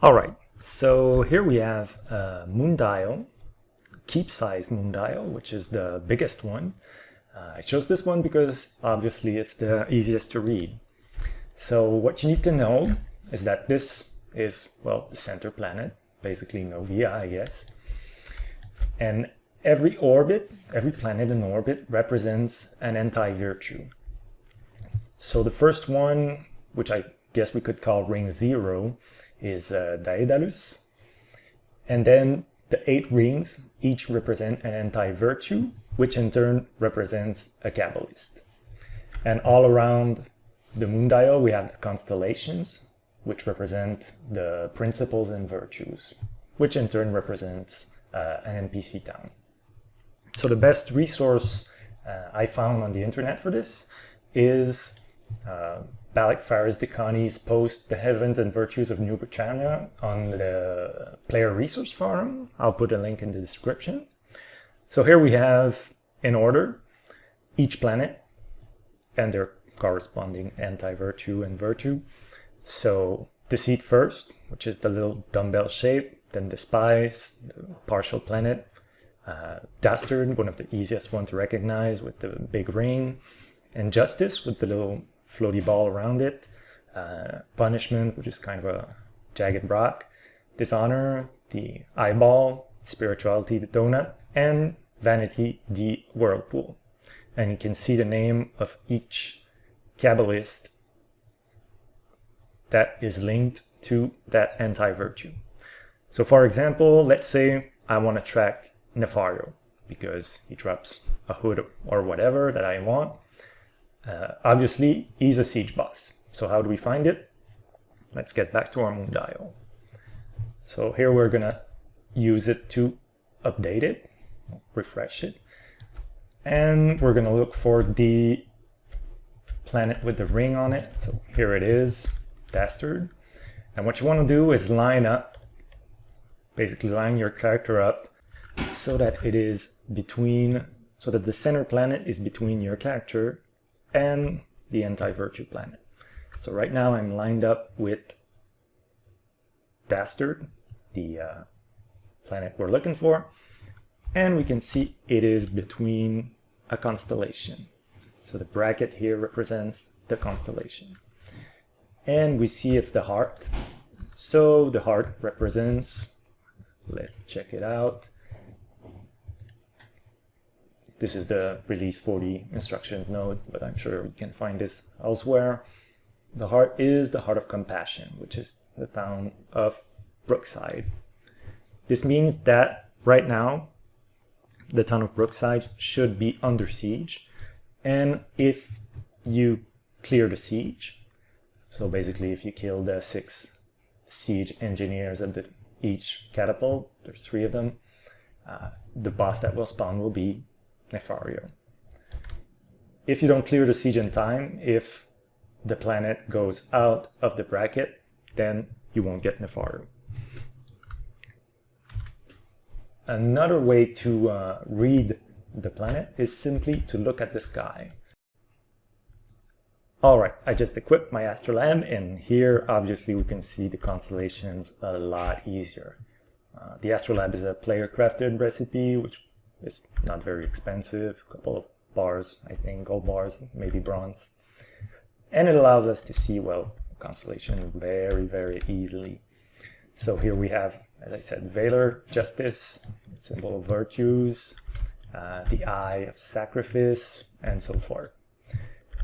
All right, so here we have a moon dial, keep-sized moon dial, which is the biggest one. I chose this one because obviously it's the easiest to read. So what you need to know is that this is, well, the center planet, basically Novia, I guess. And every planet in orbit represents an anti-virtue. So the first one, which I guess we could call ring 0, is Daedalus. And then the 8 rings each represent an anti-virtue, which in turn represents a cabalist. And all around the moon dial we have the constellations, which represent the principles and virtues, which in turn represents an NPC town. So the best resource I found on the internet for this is Balak Faris Dekani's post The Heavens and Virtues of New Britannia on the player resource forum. I'll put a link in the description. So here we have, in order, each planet and their corresponding anti-virtue and virtue. So Deceit first, which is the little dumbbell shape, then Despise, the partial planet, Dastard, one of the easiest ones to recognize with the big ring, and Justice with the little floaty ball around it, Punishment, which is kind of a jagged rock, Dishonor, the eyeball, Spirituality, the donut, and Vanity, the whirlpool. And you can see the name of each cabalist that is linked to that anti-virtue. So for example, let's say I want to track Nefario because he drops a hood or whatever that I want. Obviously, he's a siege boss. So how do we find it? Let's get back to our moon dial. So here we're gonna use it to update it, refresh it, and we're gonna look for the planet with the ring on it. So here it is, Dastard. And what you want to do is line up, basically line your character up so that it is between, so that the center planet is between your character and the anti-virtue planet. So right now I'm lined up with Dastard, the planet we're looking for, and we can see it is between a constellation. So the bracket here represents the constellation. And we see it's the heart. So the heart represents, let's check it out. This is the release 40 instruction note, but I'm sure we can find this elsewhere. The heart is the heart of compassion, which is the town of Brookside. This means that right now, the town of Brookside should be under siege. And if you clear the siege, so basically if you kill the 6 siege engineers of each catapult, there's 3 of them, the boss that will spawn will be Nefario. If you don't clear the siege in time, if the planet goes out of the bracket, then you won't get Nefario. Another way to read the planet is simply to look at the sky. Alright, I just equipped my astrolabe, and here obviously we can see the constellations a lot easier. The astrolabe is a player crafted recipe, which is not very expensive, a couple of bars, I think, gold bars, maybe bronze. And it allows us to see, well, constellation very, very easily. So here we have, as I said, Valor, Justice, symbol of virtues, the Eye of Sacrifice, and so forth.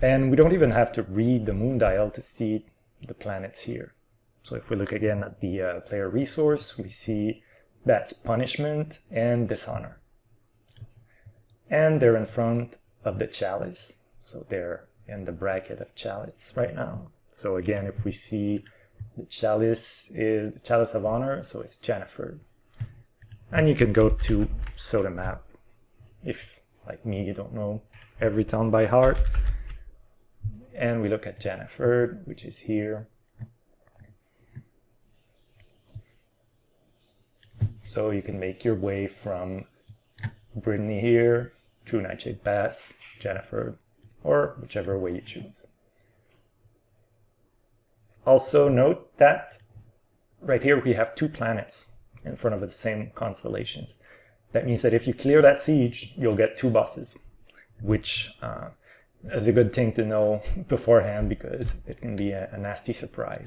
And we don't even have to read the moon dial to see the planets here. So if we look again at the player resource, we see that's Punishment and Dishonor. And they're in front of the Chalice. So they're in the bracket of Chalice right now. So again, if we see the Chalice is the Chalice of Honor, so it's Jaanaford. And you can go to Soda Map if, like me, you don't know every town by heart. And we look at Jaanaford, which is here. So you can make your way from Brittany here, through Nightshade Pass, Jaanaford, or whichever way you choose. Also note that right here we have 2 planets in front of the same constellations. That means that if you clear that siege, you'll get 2 bosses, which is a good thing to know beforehand because it can be a nasty surprise.